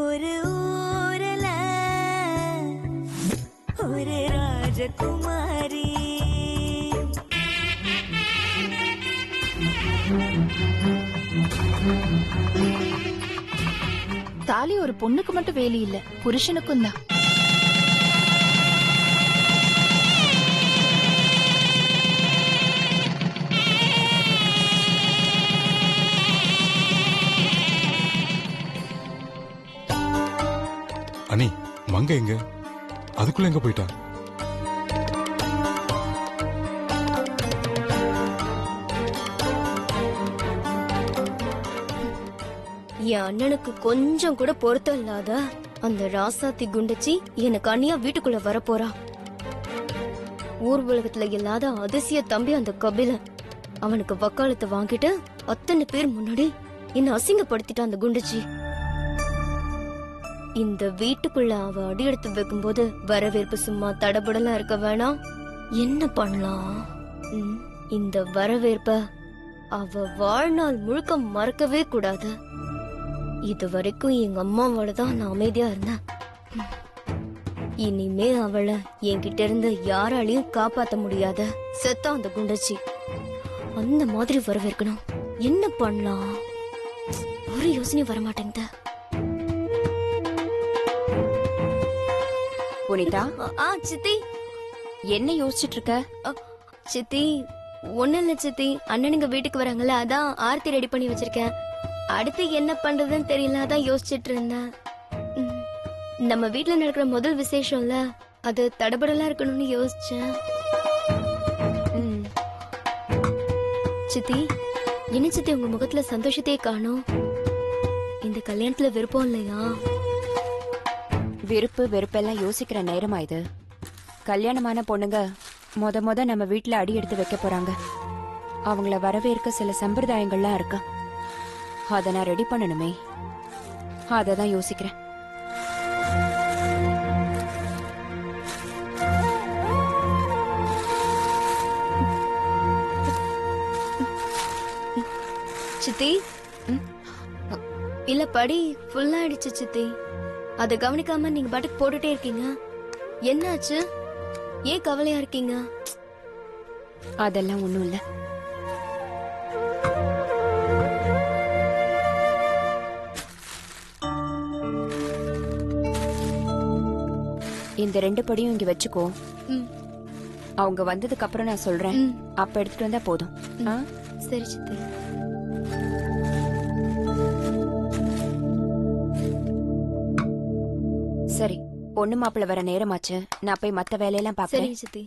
ஒரு ஊரல ஒரு ராஜகுமாரி. தாலி ஒரு பொண்ணுக்கு மட்டும் வேலி இல்ல, புருஷனுக்கும் தான். அனி, மங்க எங்க? அதுக்குள்ள எங்க போயிட்டா? என் அண்ணனுக்கு கொஞ்சம் கூட பொருத்தம் இல்லாத அந்த ராசாத்தி குண்டச்சி எனக்கு அண்ணியா வீட்டுக்குள்ள வரப்போறா. ஊர் உலகத்துல இல்லாத அதிசய தம்பி அந்த கபிலன். அவனுக்கு வக்காலத்தை வாங்கிட்டு அத்தனை பேர் முன்னாடி என்ன அசிங்கப்படுத்திட்டான் அந்த குண்டச்சி. இந்த வீட்டுக்குள்ள அவ அடி எடுத்து வைக்கும்போது வரவேற்பு சும்மா தடபுடலாம் இருக்க வேணாம். என்ன பண்ணலாம்? இந்த வரவேற்ப அவ வாழ்நாள் முழுக்க மறக்கவே கூடாது. இது வரைக்கும் எங்க அம்மாவோட தான் நான் அமைதியா இருந்தேன். இனிமே அவளை என்கிட்ட இருந்து யாராலையும் காப்பாத்த முடியாத செத்தா அந்த குண்டச்சி. அந்த மாதிரி வரவேற்கணும். என்ன பண்ணலாம்? ஒரு யோசனை வரமாட்டேங்குது. புனிதா, சித்தி என்ன யோசிச்சுட்டு இருக்க? சித்தி ஒண்ணு இல்ல சித்தி, அண்ணனுங்க வீட்டுக்கு வராங்கல்ல, அதான் ஆர்த்தி ரெடி பண்ணி வச்சிருக்கேன். அடுத்து என்ன பண்றதுன்னு தெரியல, அதான் யோசிச்சுட்டு இருந்தேன். நம்ம வீட்டுல நடக்கிற முதல் விசேஷம்ல, அது தடபடலா இருக்கணும்னு யோசிச்சேன். சித்தி, என்ன சித்தி உங்க முகத்துல சந்தோஷத்தையே காணோம்? இந்த கல்யாணத்துல விருப்பம் இல்லையா? விருப்பு வெறுப்பெல்லாம் யோசிக்கிற நேரமா இது? கல்யாணமான பொண்ணுங்க முத நம்ம வீட்டுல அடி எடுத்து வைக்க போறாங்க. அவங்கள வரவேற்க சில சம்பிரதாயங்கள்லாம் இருக்கு. அத நான் ரெடி பண்ணணுமே, அததான் யோசிக்கிறேன். சித்தி, இல்ல படி ஃபுல்லா ஆயிடுச்சு சித்தி. அத கவனிக்காம நீங்க பாட்டுக்கு போட்டுட்டே இருக்கீங்க. என்னாச்சு? ஏன் கவலையா இருக்கீங்க? அதெல்லாம் ஒண்ணும் இல்ல. இந்த 2 படியும் இங்க வச்சுக்கோ. அவங்க வந்ததுக்கு அப்புறம் நான் சொல்றேன். அப்ப எடுத்துட்டு வந்தா போதும். சரி சித்தி. சரி, பொண்ணு மாப்பிள்ள வர நேரமாச்சு. நான் போய் மத்த வேலையெல்லாம் பாப்பேன். சரி சித்தி.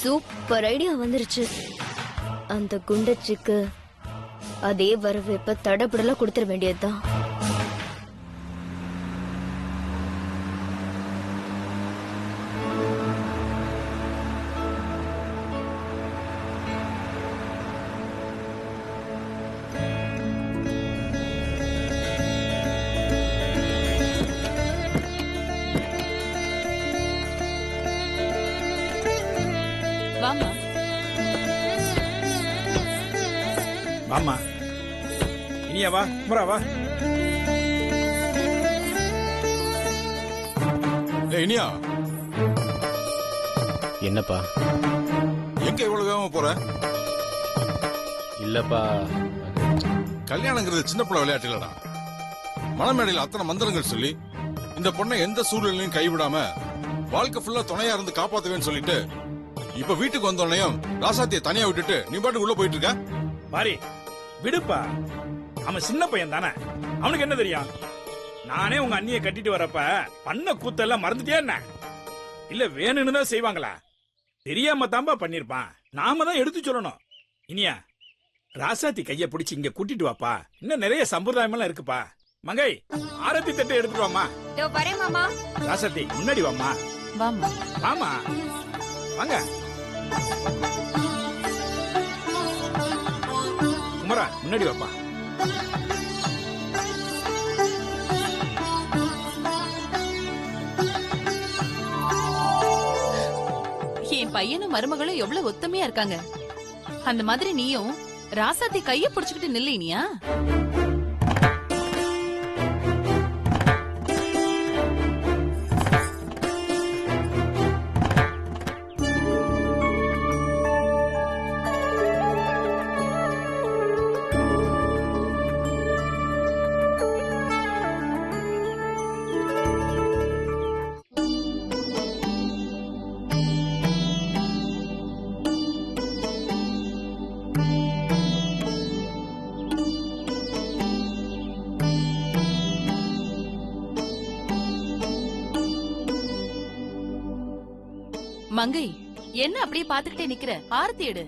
சூப்பர் ஐடியா வந்துருச்சு. அந்த குண்டச்சிக்கு அதே வரவேற்ப தடபுடலா கொடுத்துட வேண்டியதுதான். வாமா, இனியா வா, முறா வா. இனியா, என்னப்பா? எங்க இவ்வளவு வேகமா போற? இல்லப்பா, கல்யாணங்கிறது சின்ன பிள்ளை விளையாட்டு இல்லடா. மணமேடையில் அத்தனை மந்திரங்கள் சொல்லி இந்த பொண்ணை எந்த சூழ்நிலையும் கைவிடாம வாழ்க்கை ஃபுல்லா துணையா இருந்து காப்பாத்துவேன்னு சொல்லிட்டு இப்ப வீட்டுக்கு வந்தோடனையும் ராசாத்திய தனியா விட்டுட்டு நீ பாட்டு உள்ள போயிட்டு இருக்க. மாறி விடுப்பா, அவன் சின்ன பையன் தானே, அவனுக்கு என்ன தெரியும்? நானே உங்க அண்ணியை கட்டிட்டு வரப்ப பண்ண கூத்தெல்லாம் மறந்துட்டே என்ன? இல்ல வேணும்னு தான் செய்வாங்களா? தெரியாம தான்பா பண்ணிருப்பான். நாம தான் எடுத்து சொல்லணும். இனியா, ராசாத்தி கைய பிடிச்சு இங்க கூட்டிட்டு வாப்பா. இன்னும் நிறைய சம்பிரதாயம் எல்லாம் இருக்குப்பா. மங்கை, ஆரத்தி தட்டை எடுத்துட்டு வாமா. வரேன் மாமா. ராசாத்தி முன்னாடி வாமா. வாமா. வாமா, வாங்க. குமரா முன்னாடி வாப்பா. பையனும் மருமகளும் எவ்வளவு ஒத்துமையா இருக்காங்க. அந்த மாதிரி நீயும் ராசாத்தி கைய புடிச்சுக்கிட்டு நில்லினியா? மங்கை, என்ன அப்படியே பாத்துக்கிட்டே நிக்கிற? ஆரத்தி எடு.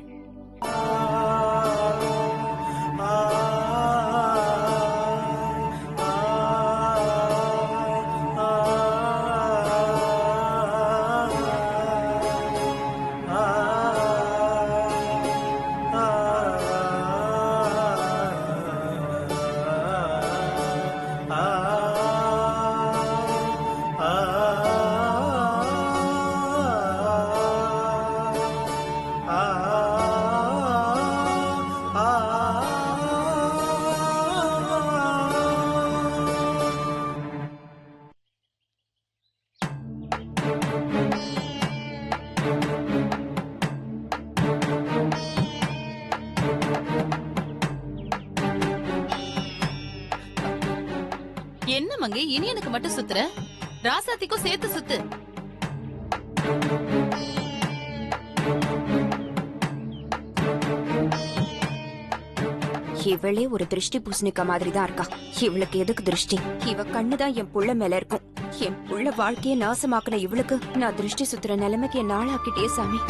என்ன மங்கை, இனி எனக்கு மட்டும் சுத்துற? ராசாத்திக்கும் சேர்த்து சுத்து. இவளே ஒரு திருஷ்டி பூசணிக்கா மாதிரி தான் இருக்கா. இவளுக்கு எதுக்கு திருஷ்டி? இவ கண்ணுதான் என் புள்ள மேல இருக்கும். என் புள்ள வாழ்க்கையை நாசமாக்குன இவளுக்கு நான் திருஷ்டி சுத்துற நிலைமைக்கு என் நாளாக்கிட்டே சாமி.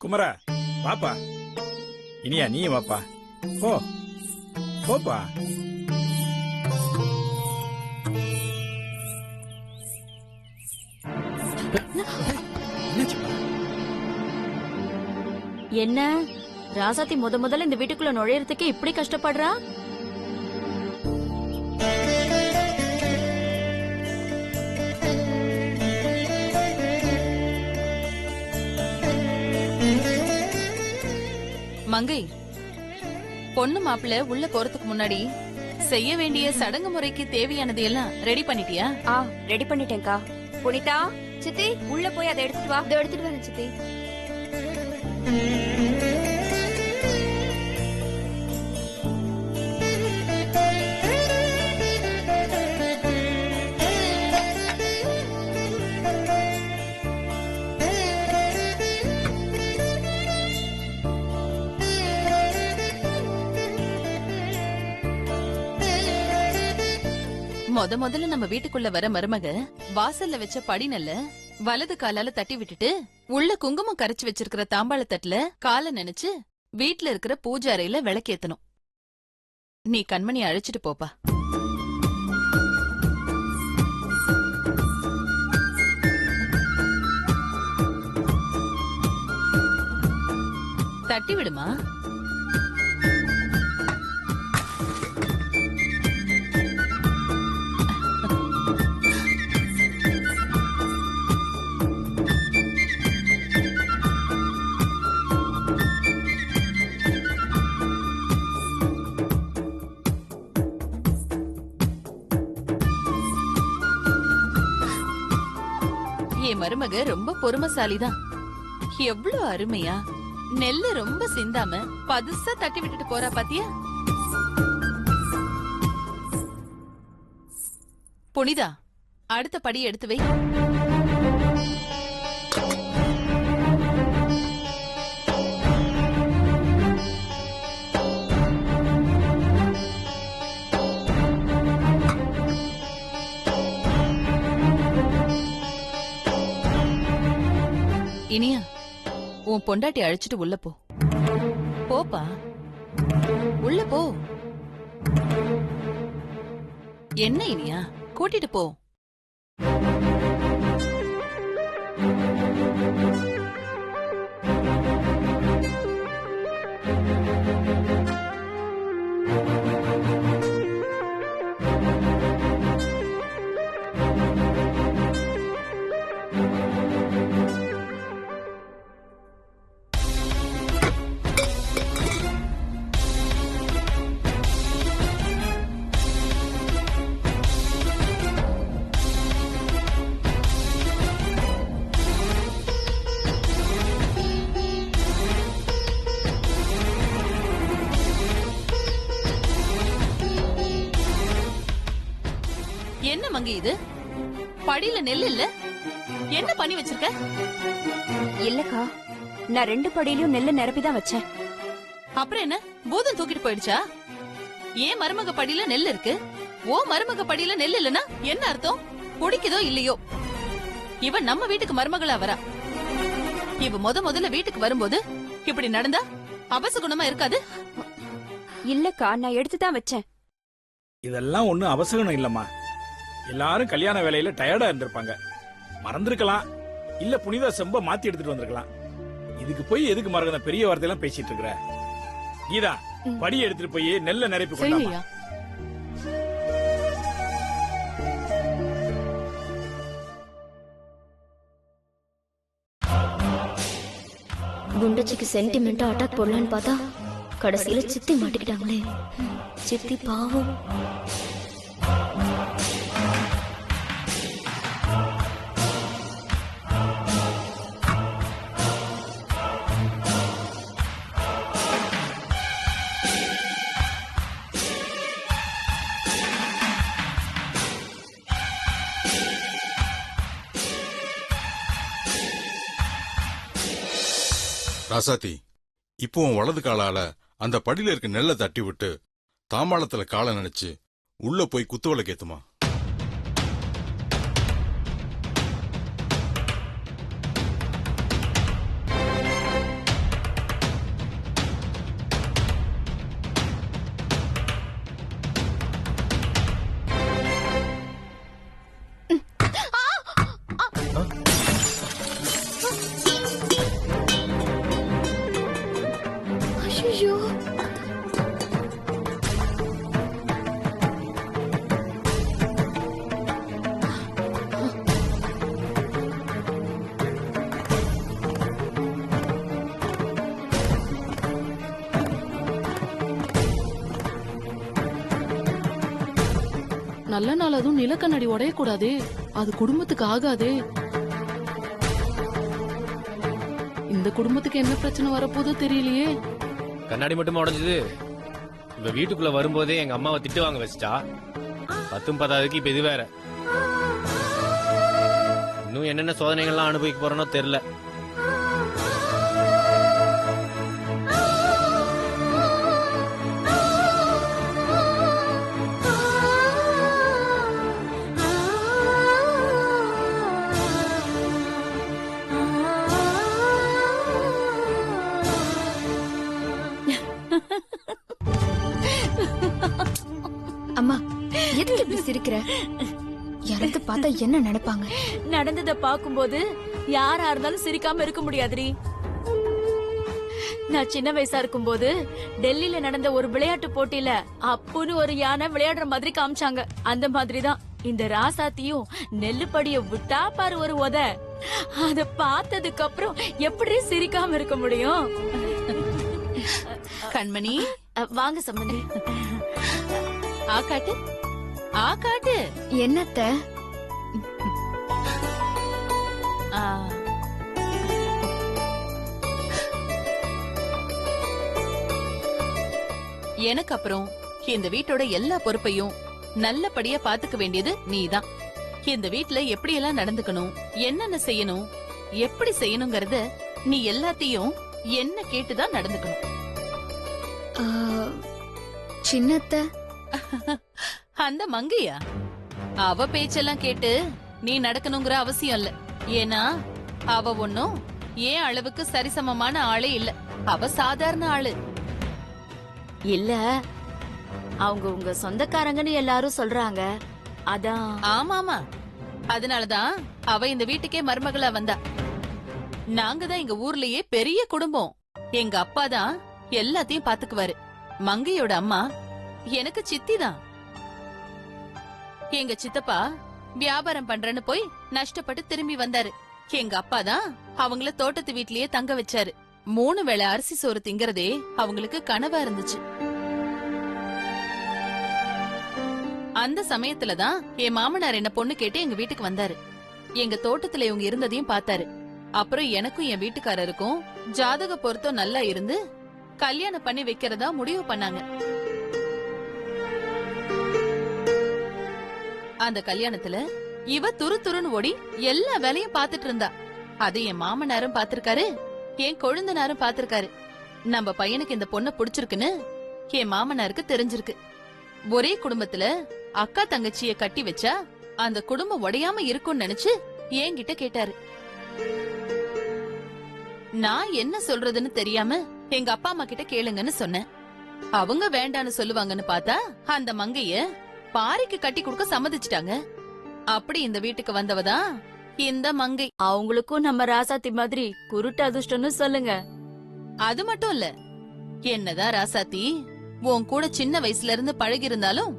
குமரா, பாப்பா. இனியா நீ வாப்பா. போ போப்பா. என்ன ராசாத்தி முதல்ல இந்த வீட்டுக்குள்ள நுழையறதுக்கு இப்படி கஷ்டப்படுறா? மங்கை, பொண்ணு மாப்பிள்ள உள்ள போறதுக்கு முன்னாடி செய்ய வேண்டிய சடங்கு முறைக்கு தேவையானது எல்லாம் ரெடி பண்ணிட்டியா? ரெடி பண்ணிட்டேன்க்கா. புனிதா, சித்தி, உள்ள போய் அதை எடுத்துட்டு வா. இதை எடுத்துட்டு வரேன் சித்தி. முதல்ல நம்ம வீட்டுக்குள்ள வர மருமக வாசல்ல வச்ச படிநல்ல வலது காலால தட்டி விட்டுட்டு உள்ள குங்குமம் கரைச்சு வச்சிருக்கிற தாம்பாள தட்டுல காலை நினைச்சு வீட்ல இருக்கிற பூஜை அறையில விளக்கேத்தணும். நீ கண்மணி அழைச்சிட்டு போப்பா. தட்டி விடுமா. என் மருமக ரொம்ப பொறுமைசாலிதான். எவ்வளவு அருமையா நெல்ல ரொம்ப சிந்தாம பதுசா தட்டி விட்டுட்டு போறா பாத்தியா? புனிதா, அடுத்த படி எடுத்து வை. இனியா, உன் பொண்டாட்டி அழைச்சிட்டு உள்ள போ. போப்பா உள்ள போ. என்ன இனியா, கூட்டிட்டு போ. என்ன மங்கி இது? படியில நெல் இல்ல, என்ன பண்ணி வச்சிருக்க? இல்லக்கா, நான் 2 படியிலயும் நெல்ல நிரப்பிதான் வச்சேன். அப்புறம் என்ன, பூதம் தூக்கிட்டு போயிடுச்சா? ஏன் மருமக படியில நெல் இருக்கு, ஓ மருமக படியில நெல் இல்லனா என்ன அர்த்தம்? பிடிக்குதோ இல்லையோ, இவ நம்ம வீட்டுக்கு மருமகளா வரா. இவ முதல்ல வீட்டுக்கு வரும்போது இப்படி நடந்தா அபசகுணமா இருக்காது? இல்லக்கா, நான் எடுத்துதான் வச்சேன். இதெல்லாம் ஒண்ணும் அவசரம் இல்லம்மா. எல்லாரும் கல்யாண வேலையில டயர்டா இருந்திருப்பாங்க, மறந்திருக்கலாம். இல்ல புனிதா செம்ப மாத்தி எடுத்துட்டு வந்திருக்கலாம். இதுக்கு போய் எதுக்கு மறந்த பெரிய வார்த்தையெல்லாம் பேசிட்டு இருக்கிற? கீதா, படி எடுத்துட்டு போய் நெல்ல நிரப்பி கொண்டாமா. குண்டச்சிக்கு சென்டிமெண்டா அட்டாக் போடலான்னு பார்த்தா கடைசியில சித்தி மாட்டிக்கிட்டாங்களே. சித்தி பாவம். ராசாத்தி, இப்போ உன் வலது காலால அந்த படியில இருக்க நெல்லை தட்டி விட்டு தாம்பாளத்துல காலை நினைச்சு உள்ள போய் குத்துவிளக்கு ஏத்துமா. ஐயோ, நல்ல நாள் அதுவும் நிலக்கண்ணாடி உடையக்கூடாது, அது குடும்பத்துக்கு ஆகாது. இந்த குடும்பத்துக்கு என்ன பிரச்சனை வரப்போதோ தெரியலையே. கண்ணாடி மட்டுமா உடைஞ்சது? இப்ப வீட்டுக்குள்ள வரும்போதே எங்க அம்மாவை திட்டு வாங்க வச்சுட்டா. 10 10 இப்ப இது வேற. இன்னும் என்னென்ன சோதனைகள்லாம் அனுபவிக்க போறோனோ தெரியல. அம்மா, எதுக்கு இப்படி சிரிக்கிற? யாராவது பார்த்தா என்ன நினைப்பாங்க? நடந்ததை பாக்கும்போது யாரா இருந்தாலும் சிரிக்காம இருக்க முடியாதுடி. நான் சின்ன வயசா இருக்கும்போது டெல்லியில நடந்த ஒரு விளையாட்டு போட்டியில அப்புன்னு ஒரு யானை விளையாடுற மாதிரி காமிச்சாங்க. அந்த மாதிரிதான் இந்த ராசாத்தியும் நெல்லுப்படிய விட்டா பாரு ஒரு உத. அத பார்த்ததுக்கு அப்புறம் எப்படி சிரிக்காம இருக்க முடியும்? கண்மணி, வாங்க சம்பந்தி. ஆகாட்டு ஆகாட்டு. என்னத்த? எனக்கு அப்புறம் இந்த வீட்டோட எல்லா பொறுப்பையும் நல்லபடியா பாத்துக்க வேண்டியது நீதான். இந்த வீட்ல எப்படி எல்லாம் நடந்துக்கணும், என்னென்ன செய்யணும், எப்படி செய்யணுங்கறத நீ எல்லாத்தையும் என்ன கேட்டுதான் நடந்துக்கணும். சின்னத்த அந்த மங்கையா, அவ பேச்செல்லாம் கேட்டு நீ நடக்கணுங்கிற அவசியம் இல்ல. ஏன்னா அவ ஒன்னும் ஏன் அளவுக்கு சரிசமமான ஆளே இல்ல. அவ சாதாரண ஆளு. இல்ல அவங்க உங்க சொந்தக்காரங்கன்னு எல்லாரும் சொல்றாங்க. அதான். ஆமாமா, அதனாலதான் அவ இந்த வீட்டுக்கே மருமகளா வந்தா. நாங்க தான் எங்க ஊர்லயே பெரிய குடும்பம். எங்க அப்பா தான் எல்லாத்தையும் பாத்துக்குவாரு. மங்கையோட அம்மா எனக்கு சித்தி தான். எங்க சித்தப்பா வியாபாரம் பண்றேன்னு போய் நஷ்டப்பட்டு திரும்பி வந்தாரு. எங்க அப்பா தான் அவங்கள தோட்டத்து வீட்லயே தங்க வச்சாரு. 3 வேளை அரிசி சோறு திங்கறதே அவங்களுக்கு கனவா இருந்துச்சு. அந்த சமயத்துலதான் என் மாமனார் என்ன பொண்ணு கேட்டு எங்க வீட்டுக்கு வந்தாரு. எங்க தோட்டத்துல இவங்க இருந்ததையும் பார்த்தாரு. அப்புறம் எனக்கும் என் வீட்டுக்காரருக்கும் ஜாதக பொருத்தம் நல்லா இருந்து கல்யாணம் பண்ணி வைக்கிறதா முடிவு பண்ணாங்க. அந்த கல்யாணத்துல இவ துரு துருன்னு ஓடி எல்லா வேலையும் பாத்துட்டு இருந்தா. அதை என் மாமனாரும் பாத்திருக்காரு, என் கொழுந்தனாரும் பாத்திருக்காரு. நம்ம பையனுக்கு இந்த பொண்ண புடிச்சிருக்குன்னு என் மாமனாருக்கு தெரிஞ்சிருக்கு. ஒரே குடும்பத்துல அக்கா தங்கச்சிய கட்டி வச்சா அந்த குடும்பம் உடையாம இருக்கும்னு நினைச்சு என்கிட்ட கேட்டாரு. நான் என்ன சொல்றதுன்னு தெரியாம எங்க அப்பா அம்மா கிட்ட கேளுங்கன்னு சொன்னேன். அவங்க வேண்டான்னு சொல்லுவாங்கன்னு பார்த்தா அந்த மங்கைய பாரிக்கு கட்டி கொடுக்க சம்மதிச்சிட்டாங்க. அப்படி இந்த வீட்டுக்கு வந்தவதான் இந்த மங்கை. அவங்களுக்கும் நம்ம ராசாத்தி மாதிரி குருட்டு அதிர்ஷ்டம்னு சொல்லுங்க. அது மட்டும் இல்ல, என்னதான் ராசாத்தி உன் கூட சின்ன வயசுல இருந்து பழகி இருந்தாலும்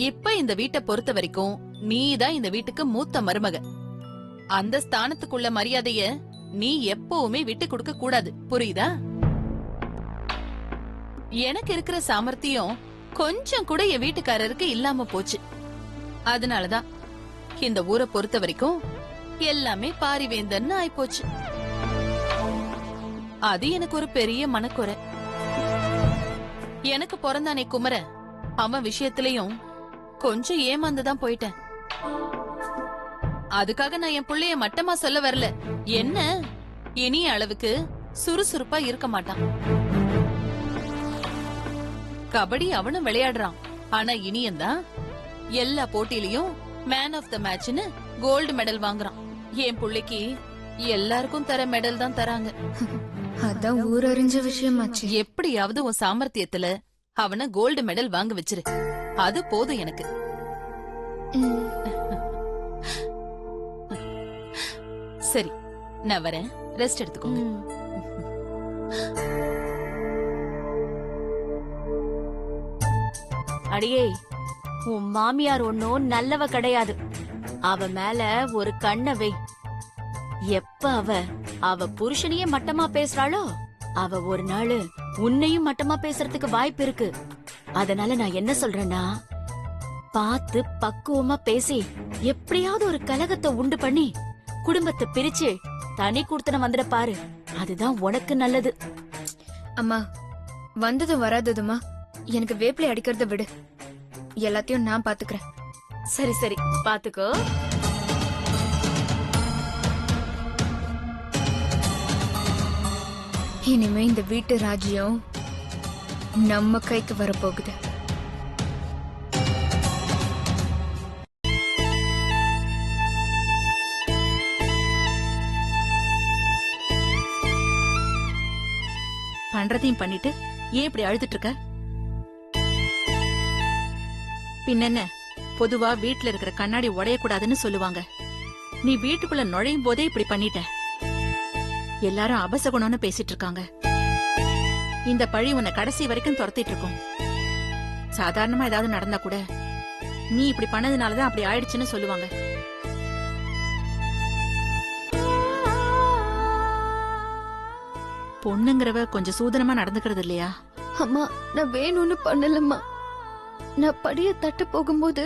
இப்ப இந்த வீட்டை பொறுத்த வரைக்கும் நீதான் இந்த வீட்டுக்கு மூத்த மருமக. அந்த ஸ்தானத்துக்குள்ள மரியாதைய நீ எப்பவுமே விட்டு கொடுக்க கூடாது, புரியுதா? எனக்கு இருக்கிற சாமர்த்தியம் கொஞ்சம் கூட என் வீட்டுக்காரருக்கு இல்லாம போச்சு. அதனாலதான் இந்த ஊரை பொறுத்த வரைக்கும் எல்லாமே பாரிவேந்தன்னு ஆயிப்போச்சு. அது எனக்கு ஒரு பெரிய மனக்குறை. எனக்கு பிறந்தானே குமர, அவன் விஷயத்திலையும் கொஞ்சம் ஏமாந்துதான் போயிட்டேன். அதுக்காக நான் என் புள்ளைய மட்டமா சொல்ல வரல. என்ன இனிய அளவுக்கு சுறுசுறுப்பா இருக்க மாட்டான். கபடி அவனும் விளையாடுறான். ஆனா இனியந்தான் எல்லா போட்டியிலயும் மேன் ஆஃப் த மேட்ச்னு கோல்டு மெடல் வாங்குறான். என் புள்ளைக்கு எல்லாருக்கும் தர மெடல் தான் தராங்க. அதான் ஊரறிஞ்ச விஷயமாச்சு. எப்படியாவது உன் சாமர்த்தியத்துல அவனை கோல்டு மெடல் வாங்க வச்சிரு, அது போதும் எனக்கு. சரி, நான் வரேன், ரெஸ்ட் எடுத்துக்கோங்க. அடியே, உன் மாமியார் ஒன்னும் நல்லவ கிடையாது. அவ மேல ஒரு கண்ணை வை. எப்ப அவ புருஷனையே மட்டமா பேசுறாளோ, அவ ஒரு நாள் உன்னையும் மட்டமா பேசுறதுக்கு வாய்ப்பு இருக்கு. அதனால நான் என்ன சொல்றேன்னா, பார்த்து பக்குவமா பேசி எப்படியாவது ஒரு கலகத்தை உண்டு பண்ணி குடும்பத்தை பிரிச்சு தனி கொடுத்தன வந்துட பாரு. அதுதான் உனக்கு நல்லது. அம்மா, வந்ததும் வராததுமா எனக்கு வேப்பிலை அடிக்கிறத விடு. எல்லாத்தையும் நான் பாத்துக்கிறேன். சரி சரி, பாத்துக்கோ. இனிமே இந்த வீட்டு ராஜ்யம் நம்ம கைக்கு வரப்போகுது. பண்றதையும் பண்ணிட்டு ஏன் இப்படி அழுதுட்டு இருக்க? பின்னென்ன, பொதுவா வீட்ல இருக்கிற கண்ணாடி உடையக்கூடாதுன்னு சொல்லுவாங்க. நீ வீட்டுக்குள்ள நுழையும் போதே இப்படி பண்ணிட்ட. எல்லாரும் அபசகுணம்னு பேசிட்டு இருக்காங்க. இந்த பழி உன்னை கடைசி வரைக்கும் துரத்திட்டு இருக்கும். சாதாரணமா ஏதாவது நடந்தா கூட நீ இப்படி பண்ணதுனாலதான் அப்படி ஆயிடுச்சுன்னு சொல்லுவாங்க. பொண்ணுங்கிறவ கொஞ்சம் சூதனமா நடந்துக்கிறது இல்லையா? அம்மா, நான் வேணும்னு பண்ணலம்மா. நான் படிய தட்ட போகும்போது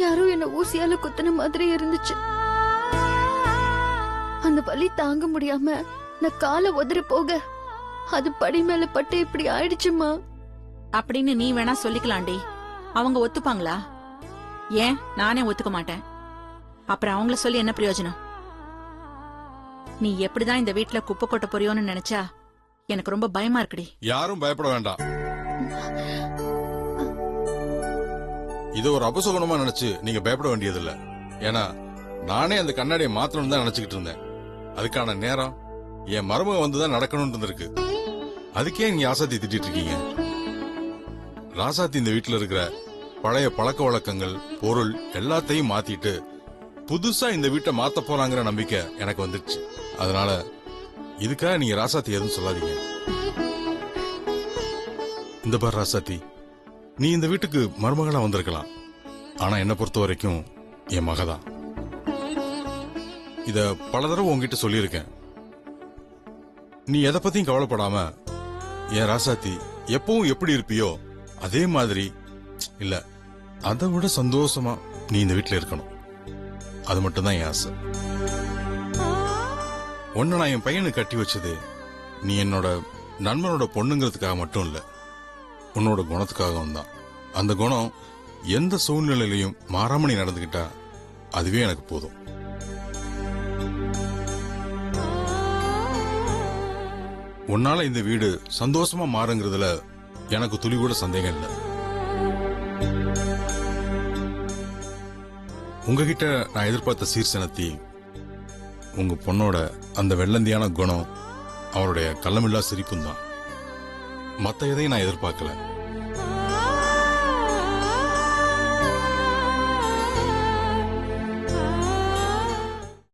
யாரோ என்ன ஊசியால குத்துன மாதிரி இருந்துச்சு. அந்த வலி தாங்க முடியாம நான் காலை உதறி போக அது படி மேல பட்டு இப்படி ஆயிடுச்சுமா. அப்படின்னு நீ வேணா சொல்லிக்கலாண்டி. அவங்க ஒத்துப்பாங்களா? ஏன் நானே ஒத்துக்க மாட்டேன். அப்புறம் அவங்கள சொல்லி என்ன பிரயோஜனம்? நீ எப்படிதான் இந்த வீட்டுல குப்பை கொட்ட போறியோன்னு நினைச்சா எனக்கு ரொம்ப பயமா இருக்குடி. யாரும் பயப்பட வேண்டாம். இது ஒரு அபசகுணமா நினைச்சு நீங்க பயப்பட வேண்டியதில்ல. ஏன்னா நானே அந்த கண்ணாடியை மாத்தணும் தான் நினைச்சுக்கிட்டு இருந்தேன். அதுக்கான நேரம் என் மருமக வந்துதான் நடக்கணும்னு இருந்திருக்கு. அதுக்கே நீங்க ஆசாத்தி திட்டிட்டு இருக்கீங்க. ராசாத்தி இந்த வீட்டுல இருக்கிற பழைய பழக்க வழக்கங்கள் பொருள் எல்லாத்தையும் மாத்திட்டு புதுசா இந்த வீட்டை மாத்த போறாங்கிற நம்பிக்கை எனக்கு வந்துருச்சு. அதனால இதுக்காக நீங்க ராசாத்தி எதுவும் சொல்லாதீங்க. இந்த பார் ராசாத்தி, நீ இந்த வீட்டுக்கு மருமகளா வந்திருக்கலாம், ஆனா என்ன பொறுத்த வரைக்கும் என் மகதான். இத பல தடவை உங்ககிட்ட சொல்லியிருக்கேன். நீ எதை பத்தியும் கவலைப்படாம என் ராசாத்தி எப்பவும் எப்படி இருப்பியோ அதே மாதிரி, இல்ல அதை விட சந்தோஷமா நீ இந்த வீட்டுல இருக்கணும். அது மட்டும்தான் என் ஆசை. ஒன்னு நான் என் பையனுக்கு கட்டி வச்சது நீ என்னோட நண்பனோட பொண்ணுங்கிறதுக்காக மட்டும் இல்ல, உன்னோட குணத்துக்காகவும் தான். அந்த குணம் எந்த சூழ்நிலையிலையும் மாறாம நீ நடந்துகிட்டா அதுவே எனக்கு போதும். உன்னால இந்த வீடு சந்தோஷமா மாறுங்கிறதுல எனக்கு துளி கூட சந்தேகம் இல்லை. உங்ககிட்ட நான் எதிர்பார்த்த சீர்சனத்தி உங்க பொண்ணோட அந்த வெள்ளந்தியான குணம், அவருடைய கள்ளமில்லா சிரிப்பும் தான். மத்த எதையும் நான் எதிர்பார்க்கல.